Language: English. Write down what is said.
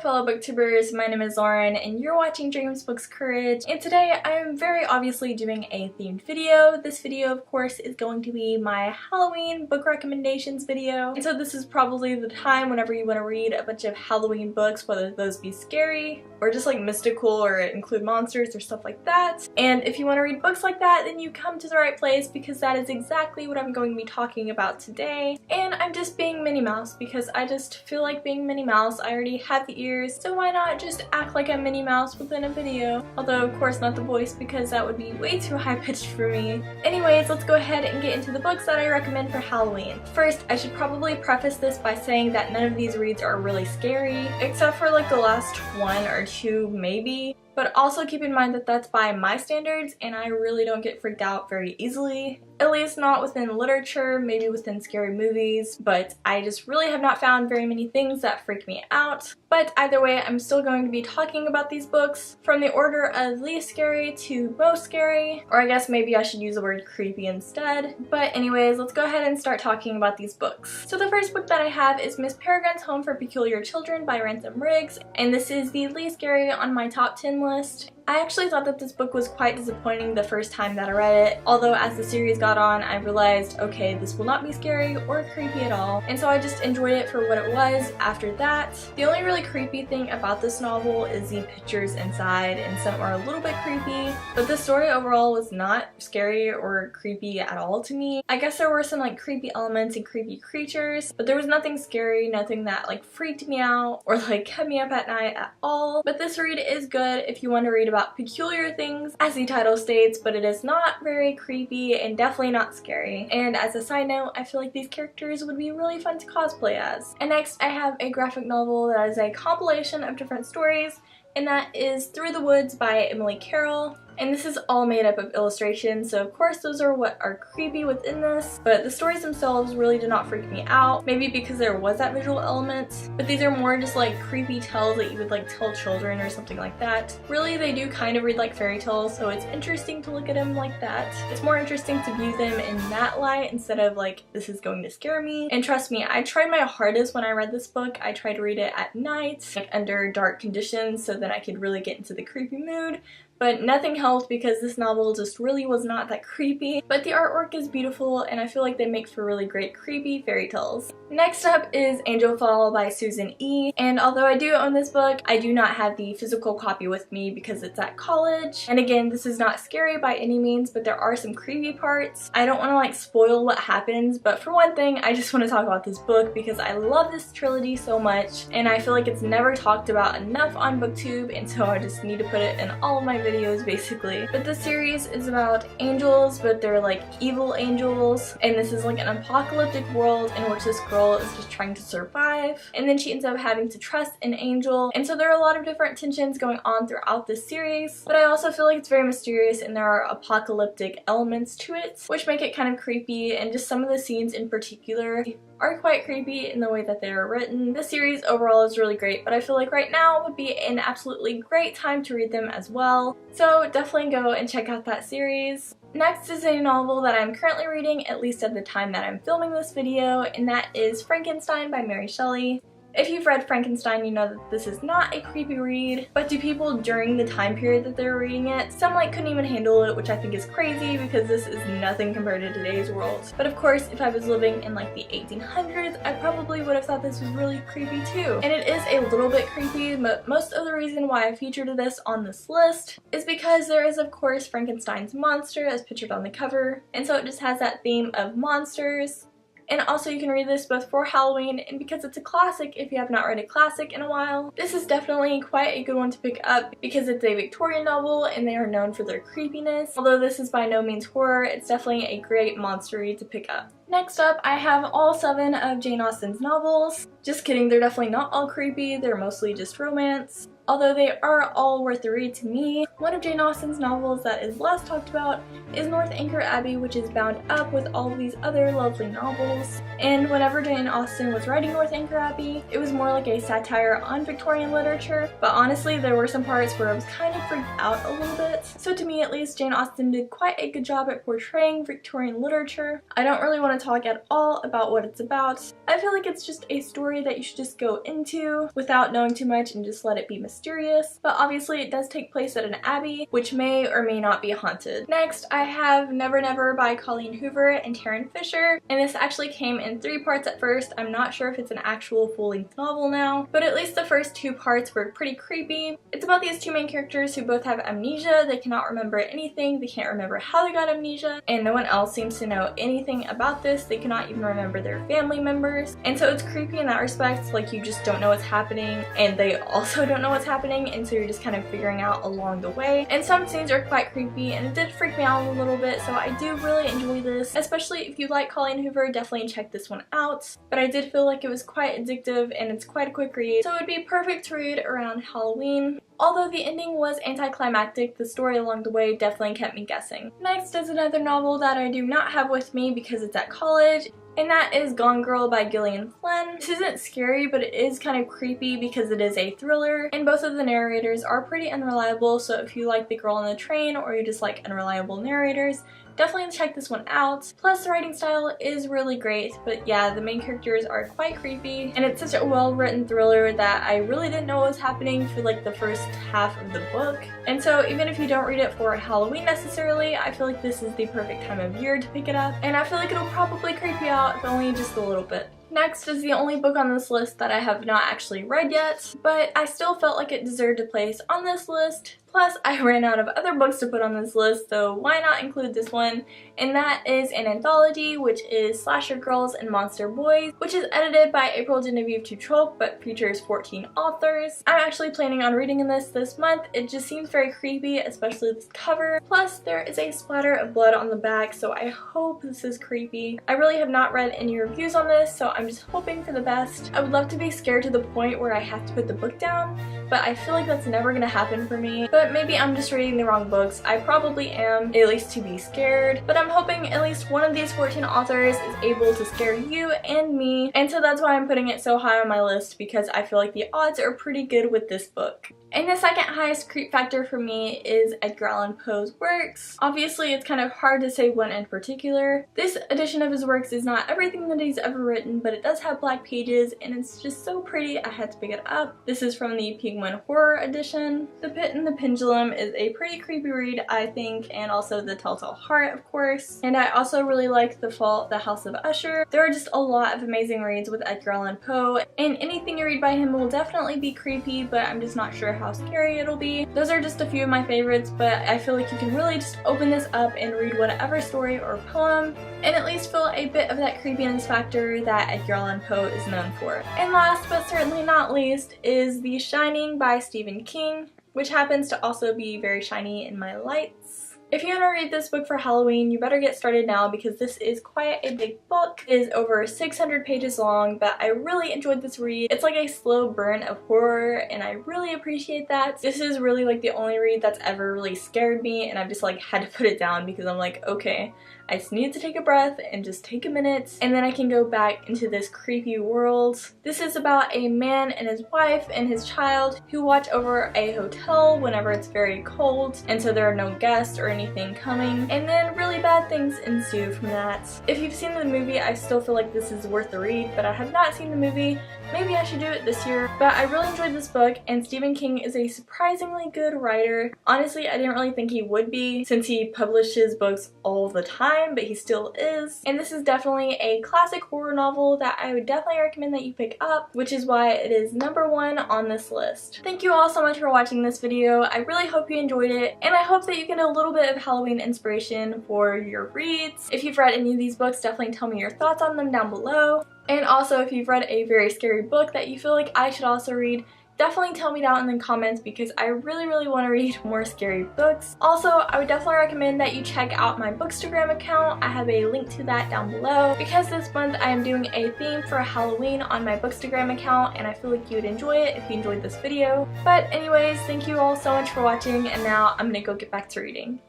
fellow booktubers, my name is Lauren and you're watching Dreams, Books, Courage, and today I'm very obviously doing a themed video. This video of course is going to be my Halloween book recommendations video, and so this is probably the time whenever you want to read a bunch of Halloween books, whether those be scary or just like mystical or include monsters or stuff like that. And if you want to read books like that, then you come to the right place because that is exactly what I'm going to be talking about today. And I'm just being Minnie Mouse because I just feel like being Minnie Mouse. I already have the ears, so why not just act like I'm Minnie Mouse within a video? Although of course not the voice because that would be way too high-pitched for me. Anyways, let's go ahead and get into the books that I recommend for Halloween. First, I should probably preface this by saying that none of these reads are really scary, except for like the last one or two maybe. But also keep in mind that that's by my standards and I really don't get freaked out very easily. At least not within literature, maybe within scary movies, but I just really have not found very many things that freak me out. But either way, I'm still going to be talking about these books from the order of least scary to most scary, or I guess maybe I should use the word creepy instead. But anyways, let's go ahead and start talking about these books. So the first book that I have is Miss Peregrine's Home for Peculiar Children by Ransom Riggs, and this is the least scary on my top 10 list. I actually thought that this book was quite disappointing the first time that I read it, although as the series got on I realized, okay, this will not be scary or creepy at all, and so I just enjoyed it for what it was after that. The only really creepy thing about this novel is the pictures inside, and some are a little bit creepy, but the story overall was not scary or creepy at all to me. I guess there were some like creepy elements and creepy creatures, but there was nothing scary, nothing that like freaked me out or like kept me up at night at all. But this read is good if you want to read about peculiar things, as the title states, but it is not very creepy and definitely not scary. And as a side note, I feel like these characters would be really fun to cosplay as. And next I have a graphic novel that is a compilation of different stories, and that is Through the Woods by Emily Carroll. And this is all made up of illustrations, so of course those are what are creepy within this, but the stories themselves really did not freak me out, maybe because there was that visual element, but these are more just like creepy tales that you would like tell children or something like that. Really, they do kind of read like fairy tales, so it's interesting to look at them like that. It's more interesting to view them in that light instead of like, this is going to scare me. And trust me, I tried my hardest when I read this book. I tried to read it at night, like under dark conditions, so that I could really get into the creepy mood. But nothing helped because this novel just really was not that creepy. But the artwork is beautiful and I feel like they make for really great creepy fairy tales. Next up is Angel Fall by Susan E. And although I do own this book, I do not have the physical copy with me because it's at college. And again, this is not scary by any means, but there are some creepy parts. I don't want to like spoil what happens, but for one thing, I just want to talk about this book because I love this trilogy so much and I feel like it's never talked about enough on BookTube, and so I just need to put it in all of my videos basically. But the series is about angels, but they're like evil angels, and this is like an apocalyptic world in which this girl is just trying to survive, and then she ends up having to trust an angel, and so there are a lot of different tensions going on throughout this series. But I also feel like it's very mysterious and there are apocalyptic elements to it which make it kind of creepy, and just some of the scenes in particular are quite creepy in the way that they are written. The series overall is really great, but I feel like right now would be an absolutely great time to read them as well. So definitely go and check out that series. Next is a novel that I'm currently reading, at least at the time that I'm filming this video, and that is Frankenstein by Mary Shelley. If you've read Frankenstein, you know that this is not a creepy read, but to people during the time period that they were reading it, some like couldn't even handle it, which I think is crazy because this is nothing compared to today's world. But of course, if I was living in like the 1800s, I probably would have thought this was really creepy too. And it is a little bit creepy, but most of the reason why I featured this on this list is because there is of course Frankenstein's monster as pictured on the cover, and so it just has that theme of monsters. And also you can read this both for Halloween and because it's a classic if you have not read a classic in a while. This is definitely quite a good one to pick up because it's a Victorian novel and they are known for their creepiness. Although this is by no means horror, it's definitely a great monster read to pick up. Next up, I have all 7 of Jane Austen's novels. Just kidding, they're definitely not all creepy, they're mostly just romance. although they are all worth the read to me. One of Jane Austen's novels that is less talked about is North Anchor Abbey, which is bound up with all of these other lovely novels. And whenever Jane Austen was writing North Anchor Abbey, it was more like a satire on Victorian literature, but honestly there were some parts where I was kind of freaked out a little bit. So to me at least, Jane Austen did quite a good job at portraying Victorian literature. I don't really want to talk at all about what it's about. I feel like it's just a story that you should just go into without knowing too much and just let it be mysterious, but obviously it does take place at an abbey, which may or may not be haunted. Next, I have Never Never by Colleen Hoover and Taryn Fisher, and this actually came in 3 parts at first. I'm not sure if it's an actual full-length novel now, but at least the first 2 parts were pretty creepy. It's about these 2 main characters who both have amnesia. They cannot remember anything, they can't remember how they got amnesia, and no one else seems to know anything about this. They cannot even remember their family members, and so it's creepy in that respect. Like, you just don't know what's happening, and they also don't know what's happening, and so you're just kind of figuring out along the way. And some scenes are quite creepy, and it did freak me out a little bit, so I do really enjoy this. Especially if you like Colleen Hoover, definitely check this one out. But I did feel like it was quite addictive, and it's quite a quick read, so it would be perfect to read around Halloween. Although the ending was anticlimactic, the story along the way definitely kept me guessing. Next is another novel that I do not have with me because it's at college, and that is Gone Girl by Gillian Flynn. This isn't scary, but it is kind of creepy because it is a thriller, and both of the narrators are pretty unreliable, so if you like The Girl on the Train or you just like unreliable narrators, definitely check this one out. Plus, the writing style is really great, but yeah, the main characters are quite creepy, and it's such a well-written thriller that I really didn't know what was happening for like the first half of the book. And so even if you don't read it for Halloween necessarily, I feel like this is the perfect time of year to pick it up, and I feel like it'll probably creep you out, if only just a little bit. Next is the only book on this list that I have not actually read yet, but I still felt like it deserved a place on this list. Plus, I ran out of other books to put on this list, so why not include this one? And that is an anthology, which is Slasher Girls and Monster Boys, which is edited by April Genevieve Tuchok, but features 14 authors. I'm actually planning on reading this month. It just seems very creepy, especially this cover. Plus, there is a splatter of blood on the back, so I hope this is creepy. I really have not read any reviews on this, so I'm just hoping for the best. I would love to be scared to the point where I have to put the book down, but I feel like that's never gonna happen for me. But maybe I'm just reading the wrong books. I probably am, at least to be scared. But I'm hoping at least one of these 14 authors is able to scare you and me. And so that's why I'm putting it so high on my list, because I feel like the odds are pretty good with this book. And the second highest creep factor for me is Edgar Allan Poe's works. Obviously, it's kind of hard to say one in particular. This edition of his works is not everything that he's ever written, but it does have black pages, and it's just so pretty I had to pick it up. This is from the Penguin Horror edition. The Pit and the Pendulum is a pretty creepy read, I think, and also The Telltale Heart, of course. And I also really like The Fault, The House of Usher. There are just a lot of amazing reads with Edgar Allan Poe, and anything you read by him will definitely be creepy, but I'm just not sure how scary it'll be. Those are just a few of my favorites, but I feel like you can really just open this up and read whatever story or poem and at least feel a bit of that creepiness factor that Edgar Allan Poe is known for. And last but certainly not least is The Shining by Stephen King, which happens to also be very shiny in my lights. If you want to read this book for Halloween, you better get started now because this is quite a big book. It is over 600 pages long, but I really enjoyed this read. It's like a slow burn of horror, and I really appreciate that. This is really like the only read that's ever really scared me, and I've just like had to put it down because I'm like, okay, I just need to take a breath and just take a minute, and then I can go back into this creepy world. This is about a man and his wife and his child who watch over a hotel whenever it's very cold, and so there are no guests or anything coming, and then really bad things ensue from that. If you've seen the movie, I still feel like this is worth the read, but I have not seen the movie. Maybe I should do it this year. But I really enjoyed this book, and Stephen King is a surprisingly good writer. Honestly, I didn't really think he would be since he publishes books all the time, but he still is. And this is definitely a classic horror novel that I would definitely recommend that you pick up, which is why it is #1 on this list. Thank you all so much for watching this video. I really hope you enjoyed it, and I hope that you get a little bit of Halloween inspiration for your reads. If you've read any of these books, definitely tell me your thoughts on them down below. And also, if you've read a very scary book that you feel like I should also read, definitely tell me down in the comments because I really want to read more scary books. Also, I would definitely recommend that you check out my Bookstagram account. I have a link to that down below because this month I am doing a theme for Halloween on my Bookstagram account, and I feel like you would enjoy it if you enjoyed this video. But anyways, thank you all so much for watching, and now I'm gonna go get back to reading.